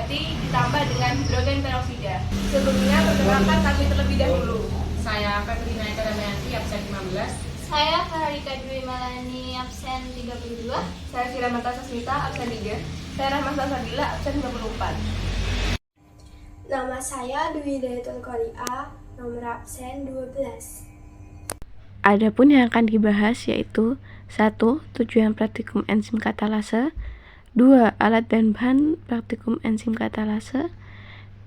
hati ditambah dengan hidrogen peroksida. Sebelumnya perkenalkan kami terlebih dahulu. Saya Febrina Eka Damayanti, absen 15. Saya Farharika Dwi Malani, absen 32. Saya Firamata Sasmita, absen 3. Saya Rahmasa Sabila, absen 24. Nama saya Dwi Hidayatul Qoria, nomor absen 12. Adapun yang akan dibahas yaitu 1. Tujuan praktikum enzim katalase, 2. Alat dan bahan praktikum enzim katalase,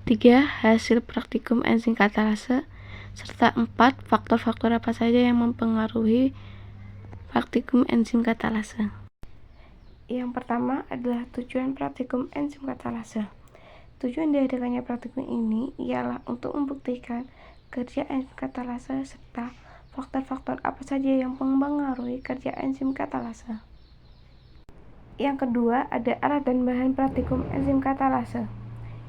3. Hasil praktikum enzim katalase, serta 4. Faktor-faktor apa saja yang mempengaruhi praktikum enzim katalase. Yang pertama adalah tujuan praktikum enzim katalase. Tujuan diadakannya praktikum ini ialah untuk membuktikan kerja enzim katalase serta faktor-faktor apa saja yang mempengaruhi kerja enzim katalase. Yang kedua ada alat dan bahan praktikum enzim katalase.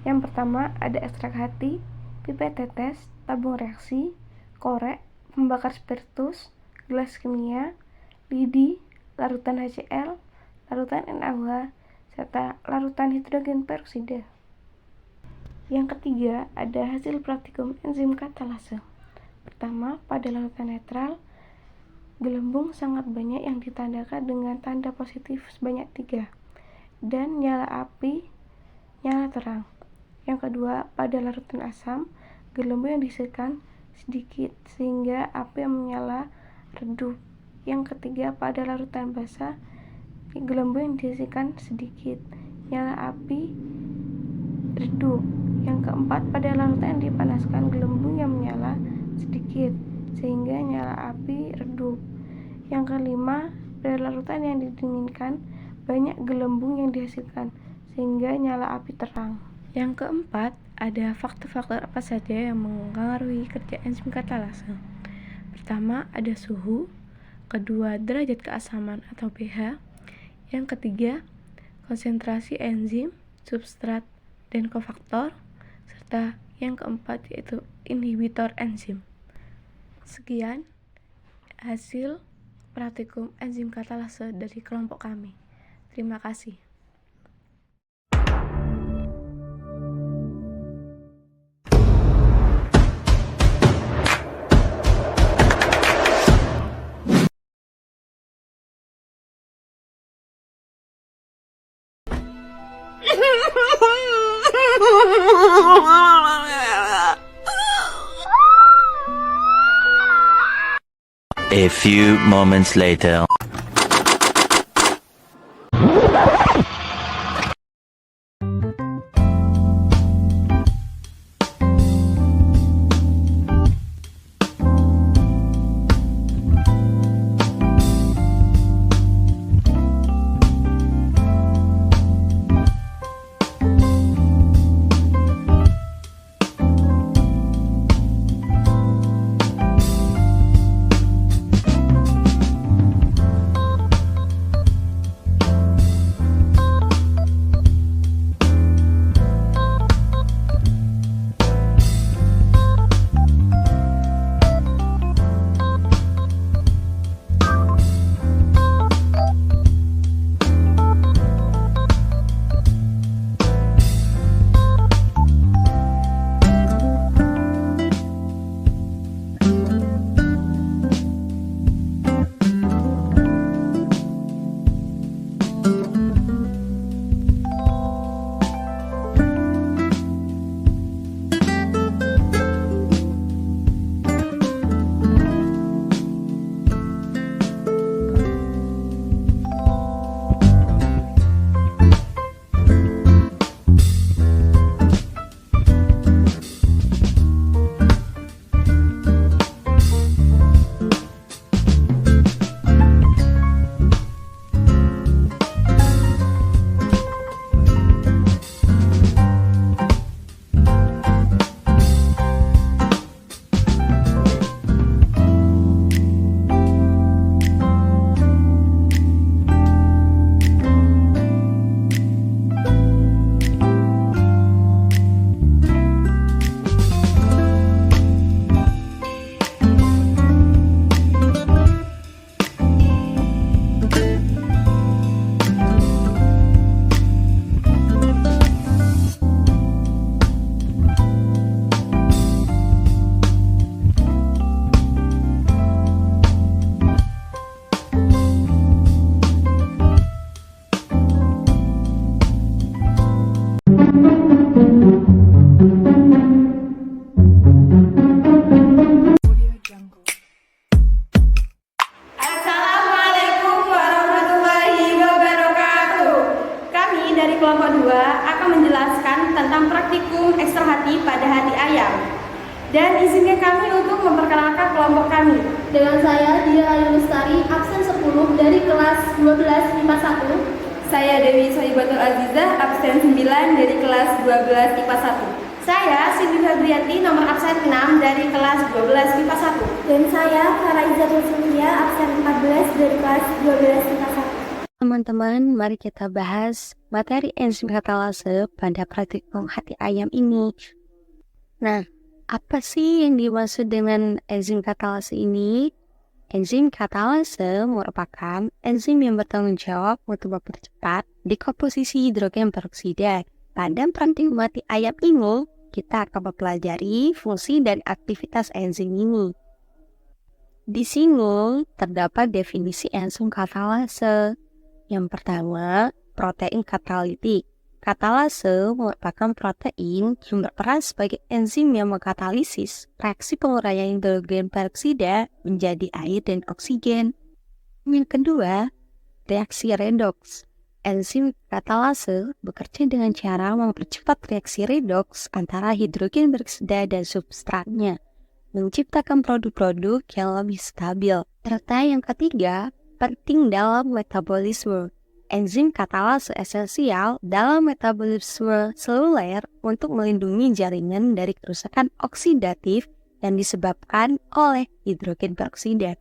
Yang pertama ada ekstrak hati, pipet tetes, tabung reaksi, korek, pembakar spiritus, gelas kimia, lidi, larutan HCl, larutan NaOH, serta larutan hidrogen peroksida. Yang ketiga ada hasil praktikum enzim katalase. Pertama, pada larutan netral, gelembung sangat banyak yang ditandakan dengan tanda positif sebanyak 3 dan nyala api nyala terang. Yang kedua, pada larutan asam, gelembung yang dihasilkan sedikit sehingga api yang menyala redup. Yang ketiga, pada larutan basah, gelembung yang dihasilkan sedikit, nyala api redup. Yang keempat, pada larutan yang dipanaskan, gelembung yang menyala sedikit sehingga nyala api redup. Yang kelima, pada larutan yang didinginkan, banyak gelembung yang dihasilkan sehingga nyala api terang. Yang keempat, ada faktor-faktor apa saja yang mempengaruhi kerja enzim katalase. Pertama, ada suhu. Kedua, derajat keasaman atau pH. Yang ketiga, konsentrasi enzim, substrat, dan kofaktor. Serta yang keempat yaitu inhibitor enzim. Sekian hasil praktikum enzim katalase dari kelompok kami. Terima kasih. A few moments later. praktikum ekstra hati pada hati ayam. Dan izinkan kami untuk memperkenalkan kelompok kami. Dengan saya, Dia Ayu Lestari, absen 10 dari kelas 12 IPA 1. Saya Dewi Sohibatul Azizah, absen 9 dari kelas 12 IPA 1. Saya Cindy Fabriati, nomor absen 6 dari kelas 12 IPA 1. Dan saya Clara Izzatul Sulya, absen 14 dari kelas 12 IPA 1. Teman-teman, mari kita bahas materi enzim katalase pada praktikum hati ayam ini. Nah, apa sih yang dimaksud dengan enzim katalase ini? Enzim katalase merupakan enzim yang bertanggung jawab untuk mempercepat dekomposisi hidrogen peroksida. Pada praktikum hati ayam ini, kita akan mempelajari fungsi dan aktivitas enzim ini. Di sini terdapat definisi enzim katalase. Yang pertama, protein katalitik. Katalase merupakan protein yang berperan sebagai enzim yang mengkatalisis reaksi penguraian hidrogen peroksida menjadi air dan oksigen. Yang kedua, reaksi redoks. Enzim katalase bekerja dengan cara mempercepat reaksi redoks antara hidrogen peroksida dan substratnya, menciptakan produk-produk yang lebih stabil. Serta yang ketiga, penting dalam metabolisme. Enzim katalase esensial dalam metabolisme seluler untuk melindungi jaringan dari kerusakan oksidatif yang disebabkan oleh hidrogen peroksida.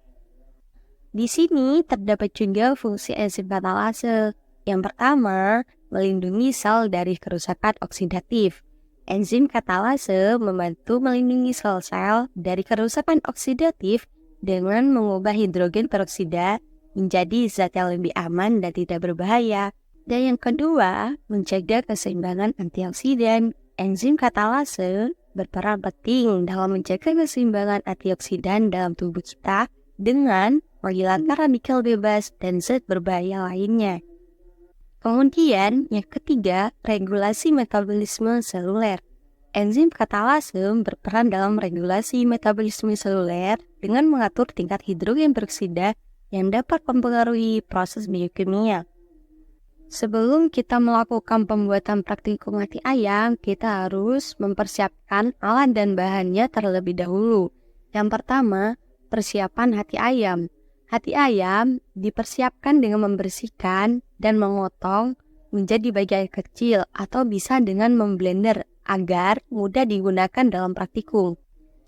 Di sini terdapat juga fungsi enzim katalase. Yang pertama, melindungi sel dari kerusakan oksidatif. Enzim katalase membantu melindungi sel-sel dari kerusakan oksidatif dengan mengubah hidrogen peroksida menjadi zat yang lebih aman dan tidak berbahaya. Dan yang kedua, menjaga keseimbangan antioksidan. Enzim katalase berperan penting dalam menjaga keseimbangan antioksidan dalam tubuh kita dengan menghilangkan radikal bebas dan zat berbahaya lainnya. Kemudian, yang ketiga, regulasi metabolisme seluler. Enzim katalase berperan dalam regulasi metabolisme seluler dengan mengatur tingkat hidrogen peroksida yang dapat mempengaruhi proses biokimia. Sebelum kita melakukan pembuatan praktikum hati ayam, kita harus mempersiapkan alat dan bahannya terlebih dahulu. Yang pertama, persiapan hati ayam. Hati ayam dipersiapkan dengan membersihkan dan memotong menjadi bagian kecil atau bisa dengan memblender agar mudah digunakan dalam praktikum.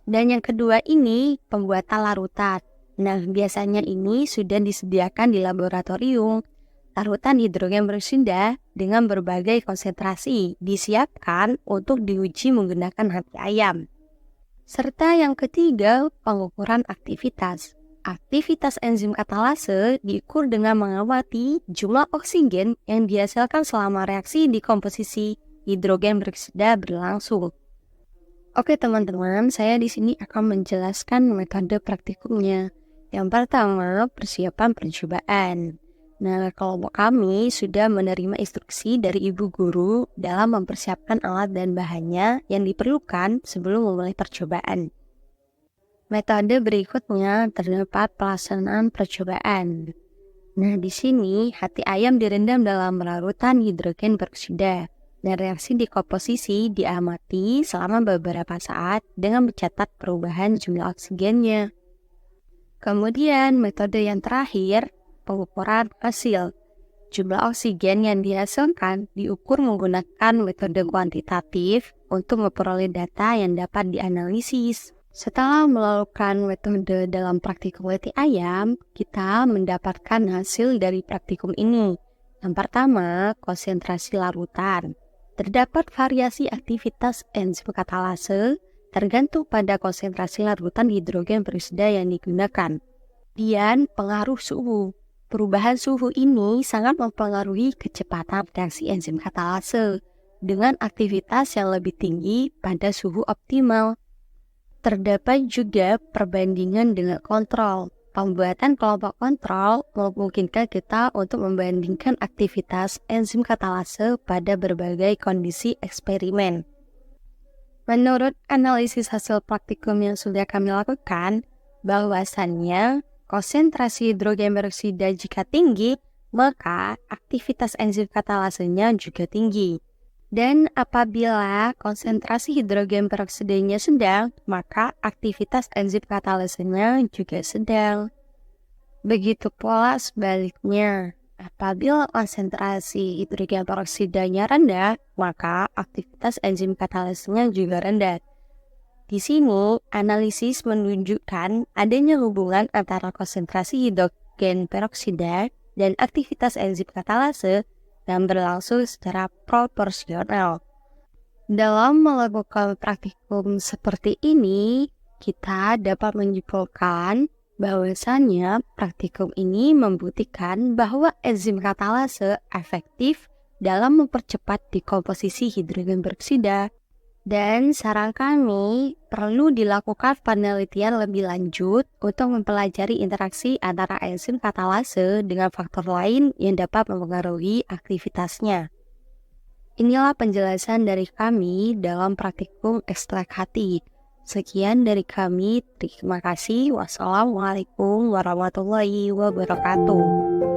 Dan yang kedua ini pembuatan larutan. Nah, biasanya ini sudah disediakan di laboratorium. Larutan hidrogen peroksida dengan berbagai konsentrasi disiapkan untuk diuji menggunakan hati ayam. Serta yang ketiga, pengukuran aktivitas. Aktivitas enzim katalase diukur dengan mengamati jumlah oksigen yang dihasilkan selama reaksi dekomposisi hidrogen peroksida berlangsung. Oke teman-teman, saya di sini akan menjelaskan metode praktikumnya. Yang pertama, persiapan percobaan. Nah, kelompok kami sudah menerima instruksi dari ibu guru dalam mempersiapkan alat dan bahannya yang diperlukan sebelum memulai percobaan. Metode berikutnya terdapat pelaksanaan percobaan. Nah, di sini hati ayam direndam dalam larutan hidrogen peroksida dan reaksi dekomposisi diamati selama beberapa saat dengan mencatat perubahan jumlah oksigennya. Kemudian metode yang terakhir, pengukuran hasil. Jumlah oksigen yang dihasilkan diukur menggunakan metode kuantitatif untuk memperoleh data yang dapat dianalisis. Setelah melakukan metode dalam praktikum hati ayam, kita mendapatkan hasil dari praktikum ini. Yang pertama, konsentrasi larutan. Terdapat variasi aktivitas enzim katalase tergantung pada konsentrasi larutan hidrogen peroksida yang digunakan. Dan pengaruh suhu. Perubahan suhu ini sangat mempengaruhi kecepatan reaksi enzim katalase dengan aktivitas yang lebih tinggi pada suhu optimal. Terdapat juga perbandingan dengan kontrol. Pembuatan kelompok kontrol memungkinkan kita untuk membandingkan aktivitas enzim katalase pada berbagai kondisi eksperimen. Menurut analisis hasil praktikum yang sudah kami lakukan, bahwasannya konsentrasi hidrogen peroksida jika tinggi, maka aktivitas enzim katalasenya juga tinggi. Dan apabila konsentrasi hidrogen peroksidanya sedang, maka aktivitas enzim katalisenya juga sedang. Begitu pula sebaliknya, apabila konsentrasi hidrogen peroksidanya rendah, maka aktivitas enzim katalisenya juga rendah. Di sini, analisis menunjukkan adanya hubungan antara konsentrasi hidrogen peroksida dan aktivitas enzim katalase yang berlangsung secara proporsional. Dalam melakukan praktikum seperti ini, kita dapat menyimpulkan bahwasannya praktikum ini membuktikan bahwa enzim katalase efektif dalam mempercepat dekomposisi hidrogen peroksida. Dan saran kami perlu dilakukan penelitian lebih lanjut untuk mempelajari interaksi antara enzim katalase dengan faktor lain yang dapat mempengaruhi aktivitasnya. Inilah penjelasan dari kami dalam praktikum ekstrak hati. Sekian dari kami, terima kasih. Wassalamualaikum warahmatullahi wabarakatuh.